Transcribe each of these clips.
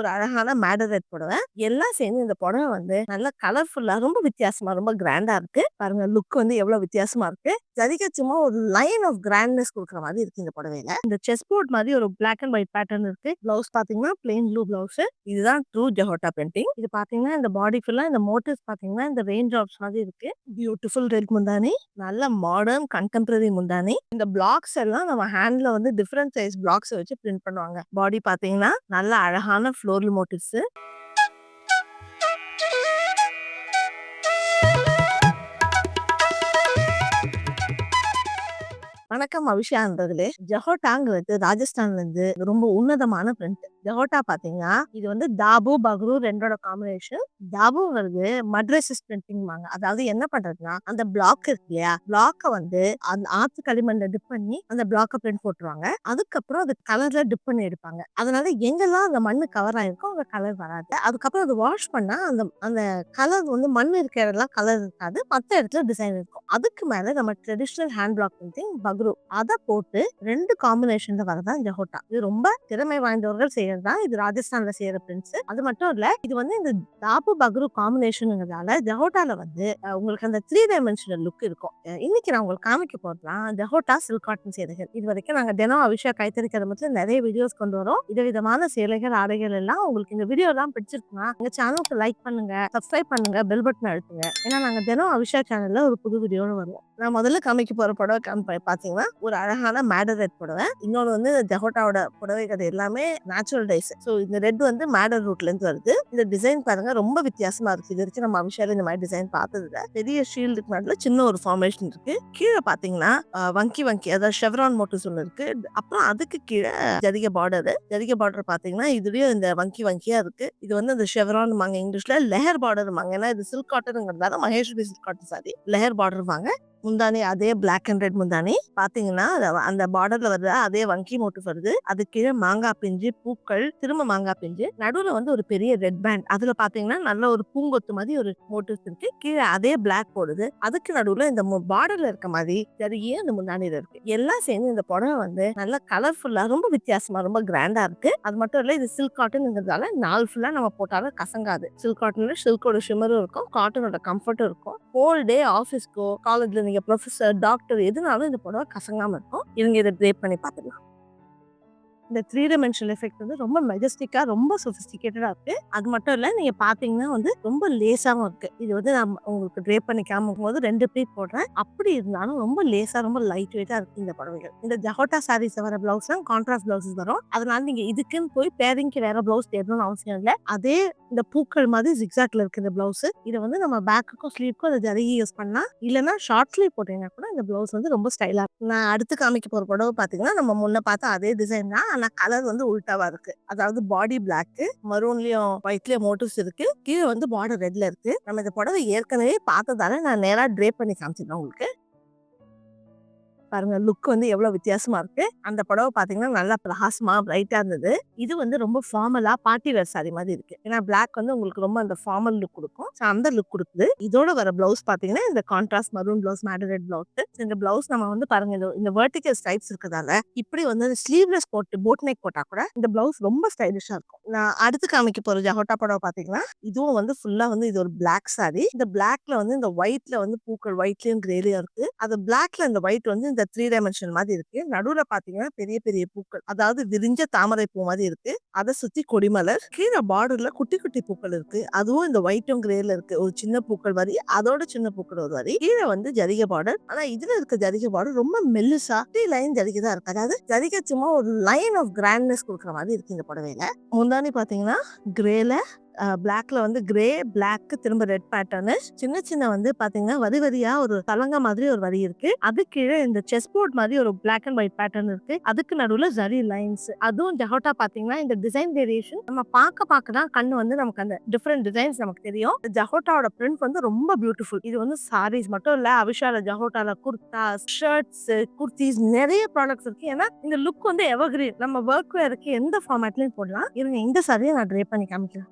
ஒரு அழகான மேடரேட் புடவை. எல்லாம் சேர்ந்து இந்த புடவை வந்து நல்லா கலர்ஃபுல்லா ரொம்ப வித்தியாசமா ரொம்ப கிராண்டா இருக்கு. பாருங்க லுக் வந்து எவ்வளவு வித்தியாசமா இருக்கு. ஜரிகை சும்மா ஒரு லைன் ஆஃப் கிராண்ட்னஸ் குடுக்குற மாதிரி இருக்கு இந்த புடவையில. இந்த செஸ் போர்ட் மாதிரி ஒரு பிளாக் அண்ட் ஒயிட் பேட்டர்ன் இருக்கு. பிளவுஸ் பாத்தீங்கன்னா பிளெயின் ப்ளூ பிளவுஸ். இதுதான் ட்ரூ ஜஹோட்டா பிரிண்டிங். இது பாத்தீங்கன்னா இந்த பாடி ஃபுல்லா இந்த மோட்டிவ்ஸ் பாத்தீங்கன்னா இந்த ரெயின் டிராப்ஸ் மாதிரி இருக்கு. பியூட்டிஃபுல் ரெட் முந்தானி, நல்ல மாடர்ன் கண்டெம்பரரி முந்தானி. இந்த பிளாக்ஸ் எல்லாம் நம்ம ஹேண்ட்ல வந்து டிஃபரெண்ட் சைஸ் பிளாக்ஸ் வச்சு பிரிண்ட் பண்ணுவாங்க. பாடி பாத்தீங்கன்னா நல்ல அழகான ஃப்ளோரல் மோட்டிவ்ஸ். வணக்கம் அபிஷான்றதுலே. ஜஹோட்டாங்கிறது ராஜஸ்தான்ல இருந்து ரொம்ப உன்னதமான பிரிண்ட். ஜஹோட்டா பாத்தீங்கன்னா இது வந்து தாபு பக்ரு ரெண்டோட காம்பினேஷன். தாபுங்கிறது மட்ரஸஸ் பிரிண்டிங்வாங்க. அதாவது என்ன பண்றதுன்னா அந்த பிளாக் இருக்கு இல்லையா, பிளாக்க வந்து அந்த ஆத்து களிமண்ல டிப் பண்ணி அந்த பிளாக்க பிரிண்ட் போட்டுருவாங்க. அதுக்கப்புறம் அது கலர்ல டிப் பண்ணி எடுப்பாங்க. அதனால எங்கெல்லாம் அந்த மண்ணு கவர் ஆயிருக்கோ அந்த கலர் வராது. அதுக்கப்புறம் அது வாஷ் பண்ணா அந்த அந்த கலர் வந்து மண் இருக்கிற இடம்லாம் கலர் இருக்காது, மத்த இடத்துல டிசைன் இருக்கும். அதுக்கு மேல நம்ம traditional hand black printing Bagru அத போட்டு 2 காம்பினேஷன்ல வரதான் ஜஹோட்டா. இது ரொம்ப திறமை வாய்ந்தவர்கள் செய்யறதுதான். இது ராஜஸ்தான்ல செய்யற பிரிண்ட்ஸ். அது மட்டும் இல்ல, இது வந்து இந்த தாபு பக்ரு காம்பினேஷன்ங்கிறதால ஜஹோட்டால வந்து உங்களுக்கு அந்த 3 டைமென்ஷனல் லுக் இருக்கும். இன்னைக்கு நான் உங்களுக்கு காமிக்க போறதுலாம் ஜஹோட்டா சில்க் காட்டன் சேலைகள். இது வரைக்கும் நாங்க தினம் அபிஷா கைத்தறி மட்டும் நிறைய வீடியோஸ் கொண்டு வரோம். விதவிதமான சேலைகள் ஆடைகள் எல்லாம். உங்களுக்கு இந்த வீடியோ எல்லாம் பிடிச்சிருக்குன்னா எங்க சேனலுக்கு லைக் பண்ணுங்க, சப்ஸ்கிரைப் பண்ணுங்க, பெல் பட்டன் அழுத்துங்க. ஏன்னா நாங்க தினம் அபிஷா சேனல்ல ஒரு புது வீடியோன்னு வருவோம். நான் முதல்ல காமிக்க போற புடவை பாத்தீங்கன்னா ஒரு அழகான மேடரேட் புடவை. இன்னொன்று வந்து ஜஹோட்டாவோட புடவைகள் எல்லாமே நேச்சுரல் டைஸ். ஸோ இந்த ரெட் வந்து மேடர் ரூட்ல இருந்து வருது. இந்த டிசைன் பாருங்க ரொம்ப வித்தியாசமா இருக்கு. இது வரைக்கும் நம்ம அபிஷால இந்த மாதிரி டிசைன் பார்த்தது இல்ல. பெரிய ஷீல்டுக்கு நடுல சின்ன ஒரு ஃபார்மேஷன் இருக்கு. கீழே பாத்தீங்கன்னா வங்கி அதாவது ஷெவ்ரான் மோட்டிவ்ஸ் ஒன்று இருக்கு. அப்புறம் அதுக்கு கீழே ஜரிகை பார்டர் பாத்தீங்கன்னா இதுலயும் இந்த வங்கியா இருக்கு. இது வந்து இந்த ஷெவ்ரான் வாங்க இங்கிலீஷ்ல லெஹர் பார்டர் வாங்க. ஏன்னா இது சில்க் காட்டனுங்கிறதால மகேஸ்வரி சில்க் காட்டன் சாரி லெஹர் பார்டர் வாங்க. முந்தானி அதே பிளாக் அண்ட் ரெட் முந்தானி பாத்தீங்கன்னா அந்த பார்டர்ல வருது அதே வங்கி மோட்டிவ் வருது. அது கீழே மாங்காய் பிஞ்சு பூக்கள், திரும்ப மாங்காய் பிஞ்சு, நடுவுல வந்து ஒரு பெரிய ரெட் பேண்ட். அதுல பாத்தீங்கன்னா நல்ல ஒரு பூங்கொத்து மாதிரி ஒரு மோட்டிவ்ஸ் இருக்கு. கீழே அதே பிளாக் போடுது. அதுக்கு நடுவுல இந்த பார்டர்ல இருக்க மாதிரி சரியே அந்த முந்தானியில இருக்கு. எல்லாம் சேர்ந்து இந்த புடவை வந்து நல்ல கலர்ஃபுல்லா ரொம்ப வித்தியாசமா ரொம்ப கிராண்டா இருக்கு. அது மட்டும் இல்ல, இது சில்க் காட்டன்ங்கிறதால நாள் ஃபுல்லா நம்ம போட்டாலும் கசங்காது. சில்க் காட்டன்ல சில்கோட ஷிமரும் இருக்கும், காட்டனோட கம்ஃபர்ட்டும் இருக்கும். ஹோல் டே ஆஃபீஸ்க்கோ காலேஜ்ல நீங்க ப்ரொஃபசர் டாக்டர் எதுனாலும் இந்த புடவை கசங்காம இருக்கும். இவங்க இதை ட்ரேப் பண்ணி பார்த்துக்கலாம். இந்த 3 டைமென்ஷனல் எஃபெக்ட் வந்து ரொம்ப மெஜஸ்டிக்கா ரொம்ப சொபிஸ்டிகேட்டடா இருக்கு. அது மட்டும் இல்ல, நீங்க பாத்தீங்கன்னா வந்து ரொம்ப லேசாவும் இருக்கு. இது வந்து நான் உங்களுக்கு ட்ரேப் பண்ணி காமிக்கும் போது 2 ப்ளீட் போடுறேன். அப்படி இருந்தாலும் ரொம்ப லேசா ரொம்ப லைட் வெயிட்டா இருக்கு இந்த புடவைகள். இந்த ஜஹோட்டா சாரீஸ் வர பிளவுஸ் தான் கான்ட்ராஸ்ட் பிளவுசஸ் வரும். அதனால நீங்க இதுக்குன்னு போய் பேரிங்க்கு வேற பிளவுஸ் தேடணும்னு அவசியம் இல்லை. அதே இந்த பூக்கள் மாதிரி ஜிக்ஸாக்ல இருக்கு இந்த பிளவுஸ். இதை வந்து நம்ம பேக்குக்கும் ஸ்லீவ்க்கும் அதை ஜரிகை யூஸ் பண்ணலாம். இல்லைன்னா ஷார்ட் ஸ்லீவ் போட்டீங்கன்னா கூட இந்த பிளவுஸ் வந்து ரொம்ப ஸ்டைலா இருக்கும். நான் அடுத்து காமிக்க போற புடவை பாத்தீங்கன்னா நம்ம முன்ன பார்த்த அதே டிசைன் தான். ஆனா கலர் வந்து உல்டாவா இருக்கு. அதாவது பாடி பிளாக், மரூன்லயும் ஒயிட்லயும் மோட்டிவ்ஸ் இருக்கு. கீழே வந்து பார்டர் ரெட்ல இருக்கு. நம்ம இந்த புடவை ஏற்கனவே பார்த்ததால நான் நேரா ட்ரேப் பண்ணி காமிச்சிடுறேன் உங்களுக்கு. பாருங்க லுக் வந்து எவ்வளவு வித்தியாசமா இருக்கு. அந்த புடவை பாத்தீங்கன்னா நல்லா பிரகாசமா பிரைட்டா இருந்தது. இது வந்து ரொம்ப ஃபார்மலா பார்ட்டி வேர் சாரி மாதிரி இருக்கு. ஏன்னா பிளாக் வந்து உங்களுக்கு ரொம்ப அந்த ஃபார்மல் லுக் கொடுக்கும். அந்த லுக் கொடுக்குது. இதோட வர பிளவுஸ் பாத்தீங்கன்னா இந்த கான்ட்ராஸ்ட் மரூன் பிளவுஸ், மேடரேட் பிளவுஸ். இந்த பிளவுஸ் நம்ம வந்து பாருங்க இந்த வெர்டிகல் ஸ்ட்ரைப்ஸ் இருக்கிறதால இப்படி வந்து ஸ்லீவ்லெஸ் போட்டு போட் நெக் போட்டா கூட இந்த பிளவுஸ் ரொம்ப ஸ்டைலிஷா இருக்கும். நான் அடுத்து காமிக்க போற ஜஹோட்டா புடவை பாத்தீங்கன்னா இதுவும் வந்து ஃபுல்லா வந்து இது ஒரு பிளாக் சாரி. இந்த பிளாக்ல வந்து இந்த ஒயிட்ல வந்து பூக்கள் ஒயிட்லயும் கிரேலியும் இருக்கு. அது பிளாக்ல இந்த ஒயிட் வந்து இந்த 3 டைமென்ஷன் மாதிரி இருக்கு. நடுவுல பாத்தீங்கன்னா பெரிய பெரிய பூக்கள், அதாவது விரிஞ்ச தாமரை பூ மாதிரி இருக்கு. அதை சுத்தி கொடிமலர். கீழே பார்டர்ல குட்டி குட்டி பூக்கள் இருக்கு. அதுவும் இந்த ஒயிட்டும் கிரேல இருக்கு. ஒரு சின்ன பூக்கள் வரி, அதோட சின்ன பூக்கள் ஒரு வரி. கீழே வந்து ஜரிகை பார்டர். ஆனா இதுல இருக்க ஜரிகை பார்டர் ரொம்ப மெல்லுசா லைன் ஜரிகை தான் இருக்கு. அதாவது ஜரிகை சும்மா ஒரு லைன் ஆஃப் கிராண்ட்னஸ் கொடுக்குற மாதிரி இருக்கு இந்த புடவையில. முந்தானி பாத்தீங்கன்னா கிரேல பிளாக்ல வந்து கிரே பிளாக் திரும்ப ரெட் பேட்டர்னு சின்ன சின்ன வந்து பாத்தீங்கன்னா வரி வரியா ஒரு தலங்க மாதிரி ஒரு வரி இருக்கு. அது கீழே இந்த செஸ் போர்ட் மாதிரி ஒரு பிளாக் அண்ட் ஒயிட் பேட்டர்ன் இருக்கு. அதுக்கு நடுவுல ஜரி லைன்ஸ். அதுவும் ஜஹோட்டா பாத்தீங்கன்னா இந்த டிசைன் வேரியேஷன் நம்ம பார்க்க தான் கண்ணு வந்து நமக்கு அந்த டிஃபரெண்ட் டிசைன்ஸ் நமக்கு தெரியும். ஜஹோட்டாவோட பிரிண்ட் வந்து ரொம்ப பியூட்டிஃபுல். இது வந்து சாரீஸ் மட்டும் இல்ல, அபிஷால ஜஹோட்டால குர்தா, ஷர்ட்ஸ், குர்த்திஸ் நிறைய ப்ராடக்ட்ஸ் இருக்கு. ஏன்னா இந்த லுக் வந்து எவர்கிரீன். நம்ம ஒர்க் வேருக்கு எந்த ஃபார்மேட்லயும் போடலாம். இருங்க இந்த சாரியை நான் ட்ரே பண்ணி காமிக்கிறேன்.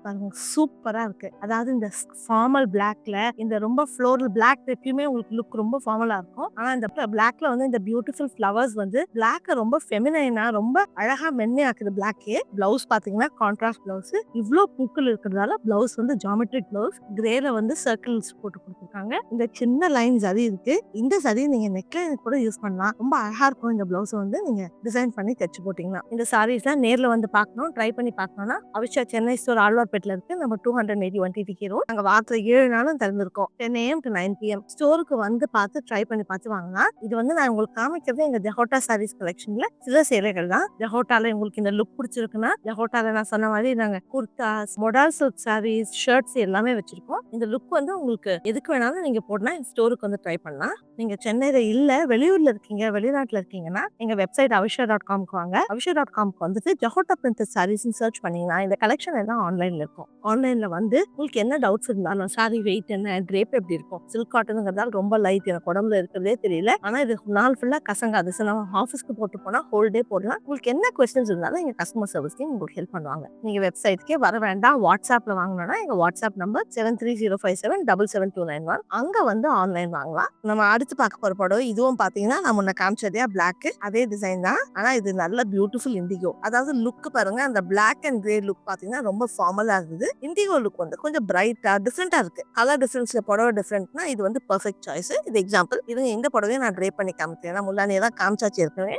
பாருங்க சூப்பரா இருக்கு. அதாவது இந்த ஃபார்மல் பிளாக்ல இந்த ரொம்ப ஃப்ளோரல் பிளாக் எப்பயுமே உங்களுக்கு லுக் ரொம்ப ஃபார்மலா இருக்கும். ஆனா இந்த பிளாக்ல வந்து இந்த பியூட்டிஃபுல் ஃப்ளவர்ஸ் வந்து பிளாக்க ரொம்ப ஃபெமினைனா ரொம்ப அழகா மென்மையாக்குது பிளாக்கே. பிளவுஸ் பாத்தீங்கன்னா கான்ட்ராஸ்ட் பிளவுஸ். இவ்ளோ பூக்கள் இருக்கிறதால பிளவுஸ் வந்து ஜியோமெட்ரிக் பிளவுஸ். கிரேல வந்து சர்க்கிள்ஸ் போட்டு கொடுத்துருக்காங்க. இந்த சின்ன லைன் சரி இருக்கு. இந்த சரி நீங்க நெக்லைன் கூட யூஸ் பண்ணலாம். ரொம்ப அழகா இருக்கும். இந்த பிளவுஸ் வந்து நீங்க டிசைன் பண்ணி தச்சு போட்டீங்கன்னா இந்த சாரீஸ்லாம் நேர்ல வந்து பார்க்கணும், ட்ரை பண்ணி பார்க்கணும்னா அவிஷா சென்னை ஸ்டோர் ஆழ்வார்பேட்டில் இருக்கு. நம்ம 281 டிடிகே ரோட். நாங்க வாரத்துல 7 நாளும் திறந்திருக்கோம். 10 AM to 9 PM. ஸ்டோருக்கு வந்து பார்த்து ட்ரை பண்ணி பார்த்து வாங்கலாம். இது வந்து நான் உங்களுக்கு காமிக்கிறது எங்க ஜஹோட்டா சாரீஸ் கலெக்ஷன்ல சில சேலைகள் தான். ஜஹோட்டால உங்களுக்கு இந்த லுக் பிடிச்சிருக்குன்னா ஜஹோட்டால நான் சொன்ன மாதிரி நாங்க kurtas, modal silk saris, shirts எல்லாமே வச்சிருக்கோம். இந்த லுக் வந்து உங்களுக்கு எதுக்கு வேணாலும் நீங்க போடலாம். ஸ்டோருக்கு வந்து ட்ரை பண்ணலாம். நீங்க சென்னையில இல்ல, வெளியூர்ல இருக்கீங்க, வெளிநாட்டுல இருக்கீங்கன்னா எங்க வெப்சைட் avisha.com-க்கு வாங்க. avisha.com-க்கு வந்துட்டு ஜஹோட்டா பிரிண்டட் சாரீஸ்னு சர்ச் பண்ணீங்கன்னா இந்த கலெக்ஷன் எல்லாம் ஆன்லைன்ல இருக்கும். ஆன்லைன்ல வந்து உங்களுக்கு என்ன டவுட்ஸ் இருந்தாலும் சாரி வெயிட் என்ன, ட்ரேப் எப்படி இருக்கும், சில்க் காட்டனுங்கிறதால ரொம்ப லைட், எனக்கு உடம்புல இருக்கிறதே தெரியல, ஆனா இது நாள் ஃபுல்லா கசங்காது, நம்ம ஆஃபீஸ்க்கு போட்டு போனா ஹோல் டே போடலாம். உங்களுக்கு என்ன கொஸ்டின்ஸ் இருந்தாலும் எங்க கஸ்டமர் சர்வீஸ் டீம் உங்களுக்கு ஹெல்ப் பண்ணுவாங்க. நீங்க வெப்சைட்க்கே வர வேண்டாம். வாட்ஸ்அப்ல வாங்கணும்னா எங்க வாட்ஸ்அப் நம்பர் 7305777291. அங்க வந்து ஆன்லைன் வாங்கலாம். நம்ம அடுத்து பார்க்க போற படம் இதுவும் பாத்தீங்கன்னா நான் முன்ன காமிச்சதே பிளாக் அதே டிசைன் தான். ஆனா இது நல்ல பியூட்டிஃபுல் இண்டிகோ. அதாவது லுக் பாருங்க, அந்த பிளாக் அண்ட் கிரே லுக் பாத்தீங்கன்னா ரொம்ப ஃபார்மலா இருக்குது. இண்டிகோ லுக் வந்து கொஞ்சம் பிரைட்டா டிஃப்ரெண்டா இருக்கு. கலர் டிஃபரன்ஸ்ல புடவை டிஃப்ரெண்ட்னா இது வந்து பெர்ஃபெக்ட் சாய்ஸ். இது எக்ஸாம்பிள். இது இந்த புடவையை நான் ட்ரே பண்ணி காமிக்கிறேன். ஏன்னா முன்னாடியே தான் காமிச்சாச்சு இருக்கவே.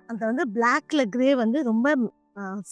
அந்த வந்து பிளாக்ல கிரே வந்து ரொம்ப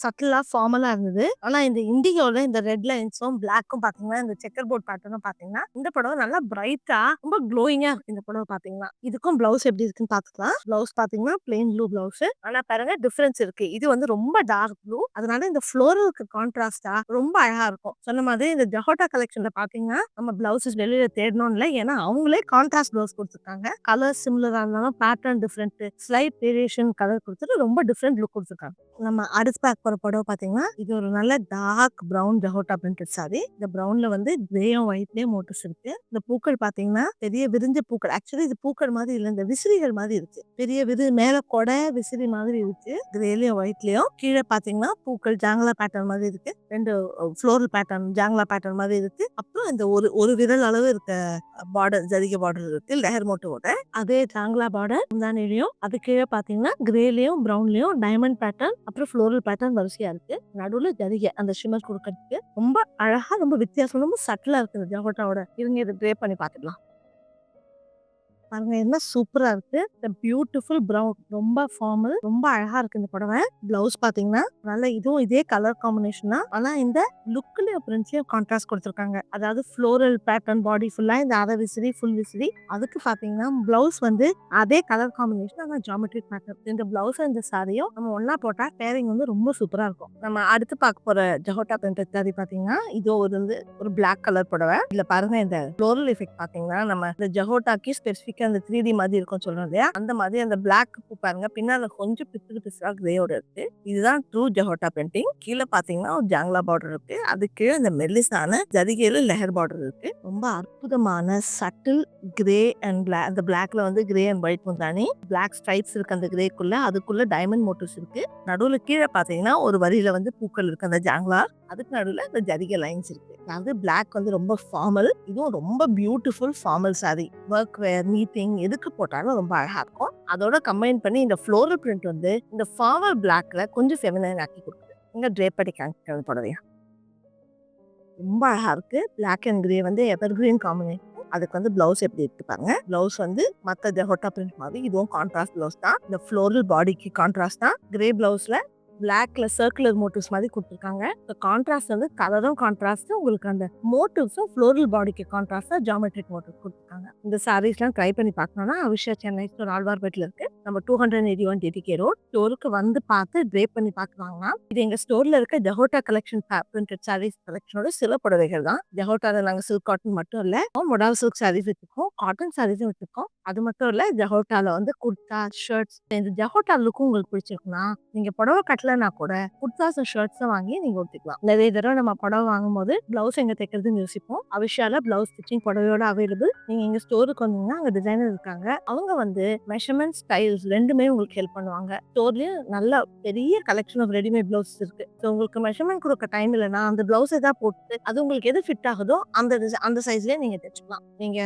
சட்டிலா ஃபார்மலா இருந்தது. ஆனா இந்த இண்டிகோல இந்த ரெட் லைன்ஸும் பிளாக்கும் பாத்தீங்கன்னா இந்த செக்கர் போர்ட் பேட்டர்னும் பாத்தீங்கன்னா இந்த புடவை நல்லா பிரைட்டா ரொம்ப க்ளோயிங்கா இருக்கு. இந்த புடவை பாத்தீங்கன்னா இதுக்கும் பிளவுஸ் எப்படி இருக்குன்னு பாத்துக்கலாம். பிளவுஸ் பாத்தீங்கன்னா பிளெயின் ப்ளூ பிளவுஸ். ஆனா பாருங்க டிஃபரன்ஸ் இருக்கு. இது வந்து ரொம்ப டார்க் ப்ளூ. அதனால இந்த ஃப்ளோரலுக்கு கான்ட்ராஸ்டா ரொம்ப அழகா இருக்கும். சொன்ன மாதிரி இந்த ஜஹோட்டா கலெக்ஷன்ல பாத்தீங்கன்னா நம்ம பிளவுசஸ் வெளியில தேடணும் இல்ல, ஏன்னா அவங்களே கான்ட்ராஸ்ட் பிளவுஸ் கொடுத்துருக்காங்க. கலர் சிமிலரா இருந்தாலும் pattern different, slight variation colour கொடுத்துட்டு ரொம்ப டிஃபரெண்ட் லுக் கொடுத்துருக்காங்க. நம்ம அடுத்து பார்க்க போற புடவை பாத்தீங்கன்னா இது ஒரு நல்ல டார்க் பிரவுன் ஜஹோட்டா பிரிண்டட் சாரி. இந்த பிரவுன்ல வந்து கிரேயும் ஒயிட்லயும் மோட்டிவ்ஸ் இருக்கு. இந்த பூக்கள் பாத்தீங்கன்னா பெரிய விரிஞ்ச பூக்கள். ஆக்சுவலி இது பூக்கள் மாதிரி இல்ல, இந்த விசிறிகள் மாதிரி இருக்கு. பெரிய மேல கொடை விசிறி மாதிரி இருக்கு. கிரேலயும் ஒயிட்லயும் கீழே பாத்தீங்கன்னா பூக்கள் ஜாங்கலா பேட்டர்ன் மாதிரி இருக்கு. ரெண்டு ஃப்ளோரல் பேட்டர்ன் ஜாங்கலா பேட்டர்ன் மாதிரி இருக்கு. அப்புறம் இந்த ஒரு விரல் அளவு இருக்க பார்டர், ஜரிகை பார்டர் இருக்கு லெஹர் மோட்டோட. அதே ஜாங்கலா பார்டர் முந்தானிலையும் அது கீழே பாத்தீங்கன்னா கிரேலயும் பிரவுன்லயும் டைமண்ட் பேட்டர்ன் அப்புறம் ஃப்ளோரல் பேட்டர்ன் வரிசையா இருக்கு. நடுவுல ஜரிகை அந்த ஷிம்மர் கொடுக்கறதுக்கு ரொம்ப அழகா ரொம்ப வித்தியாசம் ரொம்ப சட்டிலா இருக்கு இந்த ஜஹோட்டாவோட. இருங்க இதை ட்ரே பண்ணி பார்த்துக்கலாம். பாருங்க என்ன சூப்பரா இருக்கு. இந்த பியூட்டிஃபுல் பிரவுன் ரொம்ப ஃபார்மல் ரொம்ப அழகா இருக்கு இந்த புடவை. பிளவுஸ் பாத்தீங்கன்னா நல்ல இதுவும் இதே கலர் காம்பினேஷன் தான். ஆனா இந்த லுக்லயும் பிரிண்ட்லயும் கான்ட்ராஸ்ட் கொடுத்துருக்காங்க. அதாவது ஃப்ளோரல் பேட்டர்ன் பாடி ஃபுல்லா இந்த அரை விசிறி ஃபுல் விசிறி. அதுக்கு பாத்தீங்கன்னா பிளவுஸ் வந்து அதே கலர் காம்பினேஷன் ஆனா ஜியோமெட்ரிக் பேட்டர்ன். இந்த பிளவுஸ் இந்த சாரியும் நம்ம ஒன்னா போட்டா பேரிங் வந்து ரொம்ப சூப்பரா இருக்கும். நம்ம அடுத்து பார்க்க போற ஜஹோட்டா பிரிண்டட் சாரி பாத்தீங்கன்னா இது ஒரு பிளாக் கலர் புடவை. இதுல பாருங்க இந்த ஃப்ளோரல் எஃபெக்ட் பாத்தீங்கன்னா நம்ம இந்த ஜஹோட்டாக்கு ஸ்பெசிபிக் அந்த 3D மாதிரி இருக்கும் சொல்றோம் இல்லையா, அந்த மாதிரி அந்த பிளாக் பூ பாருங்க பின்னால கொஞ்சம் பிசுறா கிரேயோட இருக்கு. இதுதான் ட்ரூ ஜஹோட்டா பெயிண்டிங். கீழே பாத்தீங்கன்னா ஒரு ஜாங்லா பார்டர் இருக்கு. அது கீழே இந்த மெல்லிசான ஜரிகையில லெஹர் பார்டர் இருக்கு. ரொம்ப அற்புதமான சட்டில் கிரே அண்ட் பிளாக். அந்த பிளாக்ல வந்து கிரே அண்ட் ஒயிட் முந்தானி, பிளாக் ஸ்ட்ரைப்ஸ் இருக்கு அந்த கிரேக்குள்ள. அதுக்குள்ள டைமண்ட் மோட்டிவ்ஸ் இருக்கு. நடுவுல கீழே பாத்தீங்கன்னா ஒரு வரியில வந்து பூக்கள் இருக்கு அந்த ஜாங்லா. அதுக்கு நடுவுல இந்த ஜரிகை லைன்ஸ் இருக்கு. அதாவது பிளாக் வந்து ரொம்ப ஃபார்மல். இதுவும் ரொம்ப பியூட்டிஃபுல் ஃபார்மல் சாரி. ஒர்க் வேர் மீட்டிங் எதுக்கு போட்டாலும் ரொம்ப அழகா இருக்கும். அதோட கம்பைன் பண்ணி இந்த ஃப்ளோரல் பிரிண்ட் வந்து இந்த ஃபார்மல் பிளாக்ல கொஞ்சம் ஃபெமினைன் ஆக்கி கொடுக்குது. இங்க ட்ரேப் அடி காமிக்கிறது புடவையா ரொம்ப அழகா இருக்கு. பிளாக் அண்ட் கிரே வந்து எவர் கிரீன் காம்பினேஷன். அதுக்கு வந்து பிளவுஸ் எப்படி இருக்கு பாருங்க. பிளவுஸ் வந்து மத்த ஜஹோட்டா பிரிண்ட் மாதிரி இதுவும் கான்ட்ராஸ்ட் பிளவுஸ் தான். இந்த ஃப்ளோரல் பாடிக்கு கான்ட்ராஸ்ட் தான். கிரே பிளவுஸ்ல பிளாக்ல சர்க்குலர் மோட்டிவ்ஸ் மாதிரி கொடுத்துருக்காங்க. கான்ட்ராஸ்ட் வந்து கலரும் கான்ட்ராஸ்ட், உங்களுக்கு அந்த மோட்டிவ்ஸும் ஃப்ளோரல் பாடிக்கு கான்ட்ராஸ்டா ஜியோமெட்ரிக் மோட்டிவ் கொடுத்துருக்காங்க. இந்த சாரீஸ்லாம் ட்ரை பண்ணி பார்க்கணும்னா அவிஷா சென்னை ஸ்டோர் ஆழ்வார்பேட்டில் இருக்கு. நம்ம 281 டிடிகே ரோட். ஸ்டோருக்கு வந்து பார்த்து ட்ரே பண்ணி பார்க்கலாம்னா இது எங்க ஸ்டோர்ல இருக்க ஜஹோட்டா கலெக்ஷன் பிரிண்டட் சாரீஸ் கலெக்ஷனோட சில புடவைகள் தான். ஜஹோட்டால நாங்க சில்க் காட்டன் மட்டும் இல்ல, மொடால் சில்க் சாரீஸ் வச்சிருக்கோம், காட்டன் சாரீஸும் வச்சிருக்கோம். அது மட்டும் இல்ல ஜஹோட்டால வந்து குர்தா ஷர்ட்ஸ். இந்த ஜஹோட்டா லுக்கும் உங்களுக்கு பிடிச்சிருக்குன்னா நீங்க புடவை கட்டல பத்தலனா கூட குர்தாஸ் ஷர்ட்ஸ் வாங்கி நீங்க உடுத்திக்கலாம். நிறைய தடவை நம்ம புடவை வாங்கும்போது பிளவுஸ் எங்க தைக்கிறதுன்னு யோசிப்போம். அவிஷால பிளவுஸ் ஸ்டிச்சிங் புடவையோட அவைலபிள். நீங்க எங்க ஸ்டோருக்கு வந்தீங்கன்னா அங்க டிசைனர் இருக்காங்க. அவங்க வந்து மெஷர்மெண்ட் ஸ்டைல்ஸ் ரெண்டுமே உங்களுக்கு ஹெல்ப் பண்ணுவாங்க. ஸ்டோர்லயும் நல்ல பெரிய கலெக்ஷன் ஆஃப் ரெடிமேட் பிளவுஸ் இருக்கு. ஸோ உங்களுக்கு மெஷர்மெண்ட் கொடுக்க டைம் இல்லைன்னா அந்த பிளவுஸ் ஏதாவது போட்டு அது உங்களுக்கு எது ஃபிட் ஆகுதோ அந்த சைஸ்லயே நீங்க தைச்சுக்கலாம். நீங்க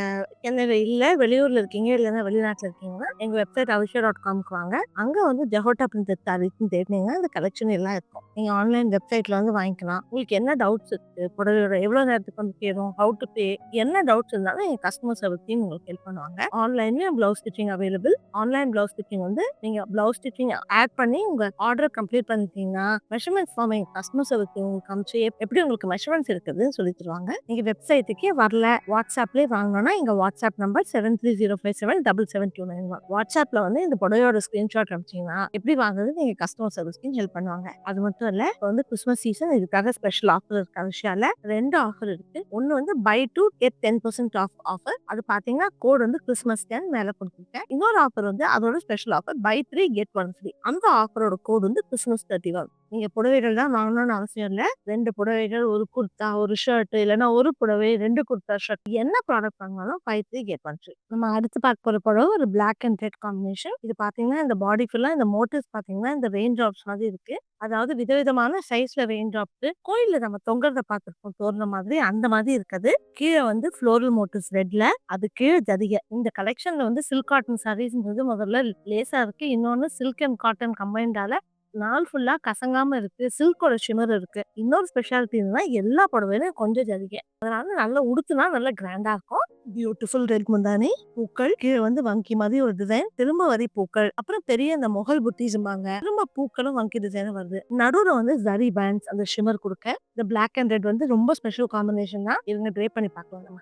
சென்னையில இல்ல வெளியூர்ல இருக்கீங்க இல்லைன்னா வெளிநாட்டுல இருக்கீங்கன்னா எங்க வெப்சைட் avisha.com-க்கு வாங்க. அங்க வந்து ஜெஹோட்டா பிரிண்டட் சாரீஸ்ன்னு தேடினீங்கன்னா அந்த கலெக்ஷன் எல்லாம் இருக்கும். நீங்க ஆன்லைன் வெப்சைட்ல வந்து வாங்கிக்கலாம். உங்களுக்கு என்ன டவுட்ஸ் இருக்கு, புடவையோட எவ்வளவு நேரத்துக்கு வந்து சேரும், ஹவு டு பே, என்ன டவுட்ஸ் இருந்தாலும் எங்க கஸ்டமர் சர்வீஸ் டீம் உங்களுக்கு ஹெல்ப் பண்ணுவாங்க. ஆன்லைன்லயும் blouse stitching available. Online blouse stitching வந்து நீங்க பிளவுஸ் ஸ்டிச்சிங் ஆட் பண்ணி உங்க ஆர்டர் கம்ப்ளீட் பண்ணிட்டீங்கன்னா மெஷர்மெண்ட் ஃபார்ம் எங்க கஸ்டமர் சர்வீஸ் டீம் உங்களுக்கு காமிச்சு எப்படி உங்களுக்கு மெஷர்மெண்ட்ஸ் இருக்குதுன்னு சொல்லி தருவாங்க. நீங்க வெப்சைட்டுக்கே வரல, வாட்ஸ்அப்லேயே வாங்கணும்னா எங்க வாட்ஸ்அப் நம்பர் 7305777291. வாட்ஸ்அப்ல வந்து இந்த புடவையோட ஸ்கிரீன்ஷாட் அனுப்பிச்சீங்கன்னா எப்படி வாங்குறது நீங்க கஸ்டமர் சர்வீஸ்க்கு ஹெல்ப் பண்ணுவாங்க. அது மட்டும் இல்ல, இப்போ வந்து கிறிஸ்மஸ் சீசன், இதுக்காக ஸ்பெஷல் ஆஃபர் இருக்கு. விஷயால 2 ஆஃபர் இருக்கு. ஒன்னு வந்து பை 2 கெட் 10% ஆஃப் ஆஃபர். அது பாத்தீங்கன்னா கோட் வந்து கிறிஸ்மஸ் 10 மேல கொடுத்துருக்கேன். இன்னொரு ஆஃபர் வந்து அதோட special offer buy 3 get 1 free. அந்த ஆஃபரோட கோட் வந்து கிறிஸ்மஸ் 31. நீங்க புடவைகள் தான் வாங்கணும்னு அவசியம் இல்ல. 2 புடவைகள், ஒரு குர்தா, ஒரு ஷர்ட், இல்லைன்னா ஒரு புடவை 2 குர்தா ஷர்ட், என்ன ப்ராடக்ட் வாங்கினாலும் பை 3 கெட் 1 ஃப்ரீ. நம்ம அடுத்து பார்க்க போற புடவை ஒரு பிளாக் அண்ட் ரெட் காம்பினேஷன். இது பாத்தீங்கன்னா இந்த பாடி ஃபுல்லா இந்த மோட்டிவ்ஸ் பாத்தீங்கன்னா இந்த ரெயின் ட்ராப்ஸ் மாதிரி இருக்கு. அதாவது விதவிதமான சைஸ்ல ரெயின் ட்ராப்ஸ். கோயில்ல நம்ம தொங்கறத பார்த்திருப்போம் தோரண மாதிரி, அந்த மாதிரி இருக்குது. கீழே வந்து ஃப்ளோரல் மோட்டிவ்ஸ் ரெட்ல, அது கீழே ஜரிகை. இந்த கலெக்ஷன்ல வந்து சில்க் காட்டன் சாரீஸ்ன்றது முதல்ல லேசா இருக்கு. இன்னொன்னு சில்க் அண்ட் காட்டன் கம்பைன்டால நாள் ஃபுல்லா கசங்காம இருக்கு. சில்கோட ஷிமர் இருக்கு. இன்னொரு ஸ்பெஷாலிட்டி என்னன்னா எல்லா புடவையிலும் கொஞ்சம் ஜரிகை. அதனால நல்லா உடுத்துனா நல்லா கிராண்டா இருக்கும். பியூட்டிஃபுல் ரெட் முந்தானி, பூக்கள், கீழே வந்து வங்கி மாதிரி ஒரு டிசைன், திரும்ப வரி பூக்கள், அப்புறம் பெரிய அந்த முகல் புத்திஸ்ம்பாங்க, திரும்ப பூக்களும் வங்கி டிசைனும் வருது. நடுவுல வந்து ஜரி பேண்ட்ஸ் அந்த ஷிமர் கொடுக்க. இந்த பிளாக் அண்ட் ரெட் வந்து ரொம்ப ஸ்பெஷல் காம்பினேஷன் தான். இவங்க ட்ரை பண்ணி பார்க்கலாம் நம்ம.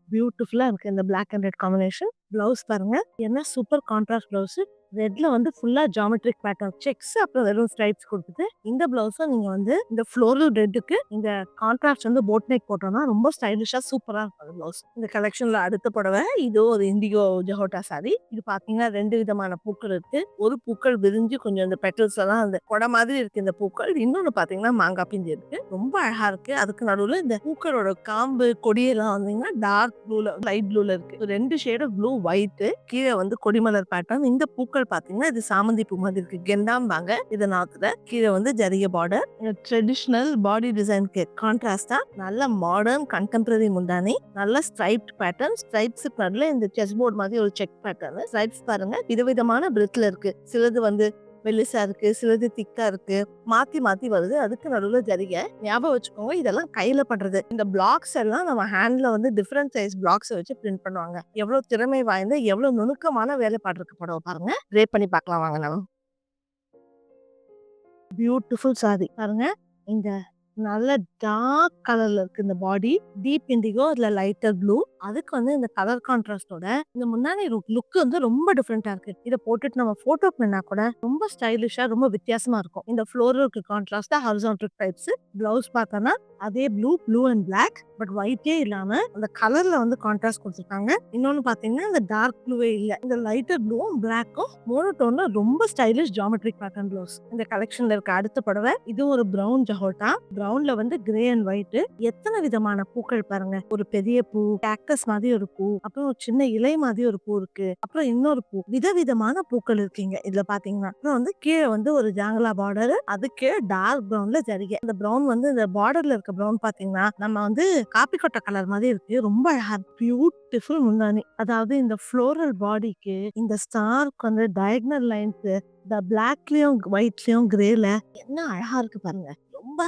பியூட்டிஃபுல்லா இருக்கு இந்த black and red combination. Blouse பாருங்க, என்ன சூப்பர் கான்ட்ராஸ்ட் பிளவுஸ். ரெட்ல வந்து ஃபுல்லா ஜியோமெட்ரிக் பேட்டர்ன் செக்ஸ், அப்புறம் வெறும் ஸ்ட்ரைப்ஸ் கொடுத்துட்டு இந்த பிளவுஸும் நீங்க வந்து இந்த ஃப்ளோரல் ரெட்டுக்கு இந்த கான்ட்ராஸ்ட் வந்து போட் நெக் போட்டோம்னா ரொம்ப ஸ்டைலிஷா சூப்பரா இருக்கும் பிளவுஸ். இந்த கலெக்ஷன்ல அடுத்த புடவை இது ஒரு இண்டிகோ ஜெஹோட்டா சாரி. இது பாத்தீங்கன்னா 2 விதமான பூக்கள் இருக்கு. ஒரு பூக்கள் விரிஞ்சு கொஞ்சம் இந்த பெட்டல்ஸ் எல்லாம் அந்த கொடை மாதிரி இருக்கு இந்த பூக்கள். இன்னொன்னு பாத்தீங்கன்னா மாங்காய் பிஞ்சு இருக்கு. ரொம்ப அழகா இருக்கு. அதுக்கு நடுவுல இந்த பூக்களோட காம்பு கொடியெல்லாம் வந்தீங்கன்னா டார்க் ப்ளூல லைட் ப்ளூல இருக்கு. 2 ஷேட் ஆஃப் ப்ளூ ஒயிட். கீழே வந்து கொடிமலர் பேட்டர்ன். இந்த பூக்கள் பாத்தீங்கன்னா இது சாமந்தி பூ மாதிரி இருக்கு. கெண்டாம்பாங்க இது நாத்துல. கீழே வந்து ஜரிகை பார்டர். ட்ரெடிஷனல் பாடி டிசைனுக்கு கான்ட்ராஸ்டா நல்ல மாடர்ன் கண்டெம்பரரி முந்தானி, நல்ல ஸ்ட்ரைப்ட் பேட்டர்ன். ஸ்ட்ரைப்ஸ்க்கு நடுவுல இந்த செஸ் போர்ட் மாதிரி ஒரு செக் பேட்டர்ன். ஸ்ட்ரைப்ஸ் பாருங்க விதவிதமான பிரெத்ல இருக்கு. சிலது வந்து மெல்லிசா இருக்கு, சிலது திக்கா இருக்கு, மாத்தி மாத்தி வருது. அதுக்கு நடுவுல ஜரிகை. ஞாபகம் வச்சுக்கோங்க, இதெல்லாம் கையில பண்றது. இந்த பிளாக்ஸ் எல்லாம் நம்ம ஹேண்ட்ல வந்து டிஃபரெண்ட் சைஸ் பிளாக்ஸ் வச்சு பிரிண்ட் பண்ணுவாங்க. எவ்வளவு திறமை வாய்ந்த, எவ்வளவு நுணுக்கமான வேலைப்பாடு இருக்கு புடவை பாருங்க. ட்ரை பண்ணி பார்க்கலாம் வாங்க நம்ம. பியூட்டிஃபுல் சாரி பாருங்க. இந்த நல்ல டார்க் கலர்ல இருக்கு இந்த பாடி. டீப் இண்டிகோ, அதுல லைட்டர் ப்ளூ. அதுக்கு வந்து இந்த கலர் கான்ட்ராஸ்டோட இந்த முன்னாடி லுக் வந்து ரொம்ப டிஃப்ரெண்டா இருக்கு. இதை போட்டுட்டு நம்ம போட்டோ பண்ணா கூட ரொம்ப ஸ்டைலிஷா ரொம்ப வித்தியாசமா இருக்கும். இந்த ஃப்ளோரலுக்கு கான்ட்ராஸ்டா ஹாரிசான்டல் டைப்ஸ். பிளவுஸ் பார்த்தோம்னா அதே ப்ளூ அண்ட் பிளாக், பட் ஒயிட்டே இல்லாம அந்த கலர்ல வந்து கான்ட்ராஸ்ட் கொடுத்துருக்காங்க. இன்னொன்னு பாத்தீங்கன்னா இந்த டார்க் ப்ளூவே இல்ல, இந்த லைட்டர் ப்ளூவும் பிளாக்கும் மோனோடோன்ல ரொம்ப ஸ்டைலிஷ் ஜியோமெட்ரிக் பேட்டர்ன் பிளவுஸ். இந்த கலெக்ஷன்ல இருக்க அடுத்த புடவை இது ஒரு பிரவுன் ஜஹோட்டா. பிரவுன்ல வந்து கிரே அண்ட் ஒயிட். எத்தனை விதமான பூக்கள் பாருங்க. ஒரு பெரிய பூ, கேக்டஸ் மாதிரி ஒரு பூ, அப்புறம் ஒரு சின்ன இலை மாதிரி ஒரு பூ இருக்கு, அப்புறம் இன்னொரு பூ. விதவிதமான பூக்கள் இருக்கீங்க இதுல பாத்தீங்கன்னா. அப்புறம் வந்து கீழே வந்து ஒரு ஜாங்கலா பார்டர், அதுக்கு டார்க் பிரவுன்ல ஜரிகை. இந்த பிரவுன் வந்து இந்த பார்டர்ல இருக்க பிரவுன் பாத்தீங்கன்னா நம்ம வந்து காப்பி கொட்டை கலர் மாதிரி இருக்கு. ரொம்ப அழகா பியூட்டிஃபுல் முந்தானி. அதாவது இந்த ஃப்ளோரல் பாடிக்கு இந்த ஸ்டார்க்கு வந்து டயகனல் லைன்ஸ் இந்த பிளாக்லயும் ஒயிட்லயும் கிரேல என்ன அழகா இருக்கு பாருங்க. ரொம்ப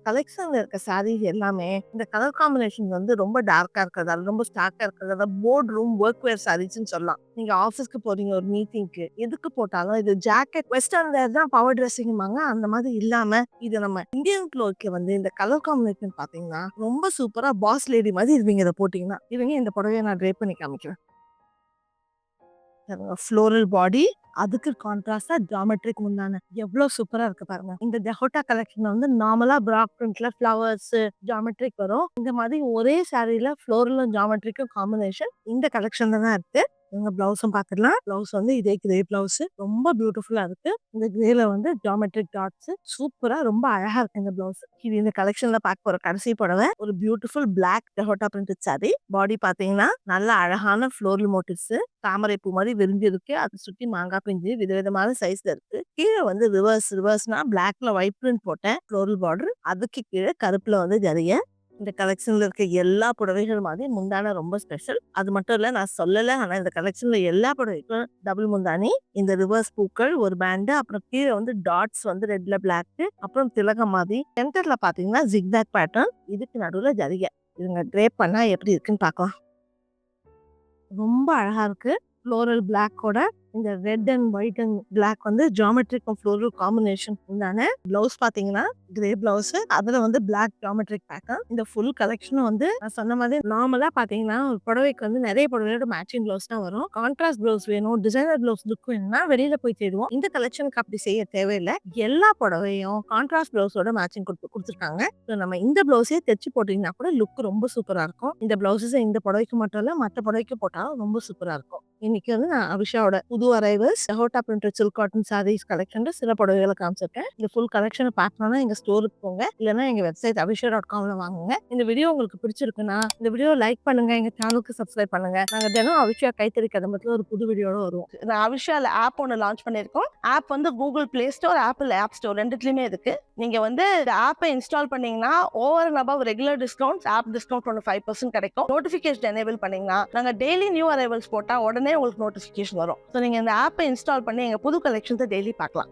கலெக்ஷன்ல இருக்க சாரீஸ் எல்லாமே இந்த கலர் காம்பினேஷன் வந்து ரொம்ப டார்க்கா இருக்கிறதால, ரொம்ப ஸ்டார்க்கா இருக்கிறதால போர்ட் ரூம் ஒர்க் வேர் சாரீஸ்ன்னு சொல்லலாம். நீங்க ஆஃபீஸ்க்கு போறீங்க, ஒரு மீட்டிங்க்கு, எதுக்கு போட்டாலும் இது ஜாக்கெட் வெஸ்டர்ன் வேர் தான் பவர் ட்ரெஸ்ஸிங்பாங்க. அந்த மாதிரி இல்லாம இது நம்ம இந்தியன் க்ளோக்கு வந்து இந்த கலர் காம்பினேஷன் பாத்தீங்கன்னா ரொம்ப சூப்பரா பாஸ் லேடி மாதிரி இருவீங்க. இதை போட்டீங்கன்னா இவங்க இந்த புடவையை நான் ட்ரை பண்ணி காமிக்கிறேன். ஃப்ளோரல் பாடி, அதுக்கு கான்ட்ராஸ்டா ஜியோமெட்ரிக் முந்தான எவ்வளவு சூப்பரா இருக்கு பாருங்க. இந்த ஜஹோட்டா கலெக்ஷன் வந்து நார்மலா பிராக் பிரிண்ட்ல ஃபிளவர்ஸ் ஜியோமெட்ரிக் வரும். இந்த மாதிரி ஒரே சாரியில ஃப்ளோரலும் ஜியோமெட்ரிக்கும் காம்பினேஷன் இந்த கலெக்ஷன்ல தான் இருக்கு. நீங்க பிளவுஸும் பாத்துடலாம். பிளவுஸ் வந்து இதே கிரே பிளவுஸ் ரொம்ப பியூட்டிஃபுல்லா இருக்கு. இந்த கிரேல வந்து ஜியோமெட்ரிக் டாட்ஸ் சூப்பரா ரொம்ப அழகா இருக்கு இந்த பிளவுஸ். இது இந்த கலெக்ஷன்ல பார்க்க போற கடைசி புடவை ஒரு பியூட்டிஃபுல் பிளாக் டெஹோட்டா பிரிண்டட் சாரி. பாடி பாத்தீங்கன்னா நல்ல அழகான ஃப்ளோரல் மோட்டிவ்ஸ் தாமரை பூ மாதிரி விரிஞ்சு இருக்கு. அதை சுத்தி மாங்காய் பிஞ்சு விதவிதமான சைஸ்ல இருக்கு. கீழே வந்து ரிவர்ஸ்னா பிளாக்ல ஒயிட் பிரிண்ட் போட்டேன் ஃப்ளோரல் பார்டர். அதுக்கு கீழே கருப்புல வந்து ஜரிய. இந்த கலெக்ஷன்ல இருக்க எல்லா புடவைகள் மாதிரி முந்தான ரொம்ப ஸ்பெஷல். அது மட்டும் இல்ல நான் சொல்லல. ஆனா இந்த கலெக்ஷன்ல எல்லா புடவைக்கும் டபுள் முந்தானி, இந்த ரிவர்ஸ் பூக்கள், ஒரு பேண்ட், அப்புறம் கீழே வந்து டாட்ஸ் வந்து ரெட்ல பிளாக், அப்புறம் திலகம் மாதிரி. சென்டர்ல பாத்தீங்கன்னா ஜிக்ஸாக் பேட்டர்ன், இதுக்கு நடுவுல ஜரிகை. இதுங்க ட்ரேப் பண்ணா எப்படி இருக்குன்னு பார்க்கலாம். ரொம்ப அழகா இருக்கு. ஃப்ளோரல் பிளாக்கோட இந்த red and white and black வந்து ஜியோமெட்ரிக் ஃப்ளோரல் காம்பினேஷன் தானே. பிளவுஸ் பாத்தீங்கன்னா கிரே பிளவுஸ், அதுல வந்து பிளாக் ஜியோமெட்ரிக் பேட்டர்ன். இந்த ஃபுல் கலெக்ஷன் வந்து நான் சொன்ன மாதிரி நார்மலா பாத்தீங்கன்னா ஒரு புடவைக்கு வந்து நிறைய புடவையோட மேட்சிங் பிளவுஸ் தான் வரும். கான்ட்ராஸ்ட் பிளவுஸ் வேணும், டிசைனர் பிளவுஸ் லுக் வேணும்னா வெளியில போய் தேடுவோம். இந்த கலெக்ஷனுக்கு அப்படி செய்ய தேவையில்லை. எல்லா புடவையும் கான்ட்ராஸ்ட் பிளவுஸோட மேட்சிங் கொடுத்துருக்காங்க. நம்ம இந்த பிளவுஸே தைச்சு போட்டீங்கன்னா கூட லுக் ரொம்ப சூப்பரா இருக்கும். இந்த பிளவுசஸ் இந்த புடவைக்கு மட்டும் இல்ல மற்ற புடவைக்கு போட்டாலும் ரொம்ப சூப்பரா இருக்கும். இன்னைக்கு வந்து நான் அபிஷாவோட புது அரைவல்ஸ் டெஹோட்டா பிரிண்டட் சில்க் காட்டன் சாரீஸ் கலெக்ஷன்ல சில புடவைகளை காமிச்சிருக்கேன். இந்த ஃபுல் கலெக்ஷனை பார்க்கணும்னா எங்க ஸ்டோருக்கு போங்க, இல்லைன்னா எங்க வெப்சைட் abhisha.comல வாங்குங்க. இந்த வீடியோ உங்களுக்கு பிடிச்சிருக்குன்னா இந்த வீடியோ லைக் பண்ணுங்க, எங்க சேனலுக்கு சப்ஸ்கிரைப் பண்ணுங்க. நாங்க தினம் அபிஷா கைத்தறி கதம்பத்துல ஒரு புது வீடியோட வருவோம். நான் அபிஷால ஆப் ஒன்று லான்ச் பண்ணியிருக்கோம். ஆப் வந்து Google Play Store, Apple App Store ரெண்டுத்துலயுமே இருக்கு. நீங்க வந்து இந்த ஆப்பை இன்ஸ்டால் பண்ணீங்கன்னா over and above regular discounts, app discount 5% கிடைக்கும். நோட்டிஃபிகேஷன் எனேபிள் பண்ணீங்கன்னா நாங்க டெய்லி நியூ அரைவல்ஸ் போட்டா உடனே உங்களுக்கு நோட்டிஃபிகேஷன் வரும். ஸோ நீங்க இந்த ஆப்பை இன்ஸ்டால் பண்ணி எங்க புது கலெக்ஷன்ஸை டெய்லி பார்க்கலாம்.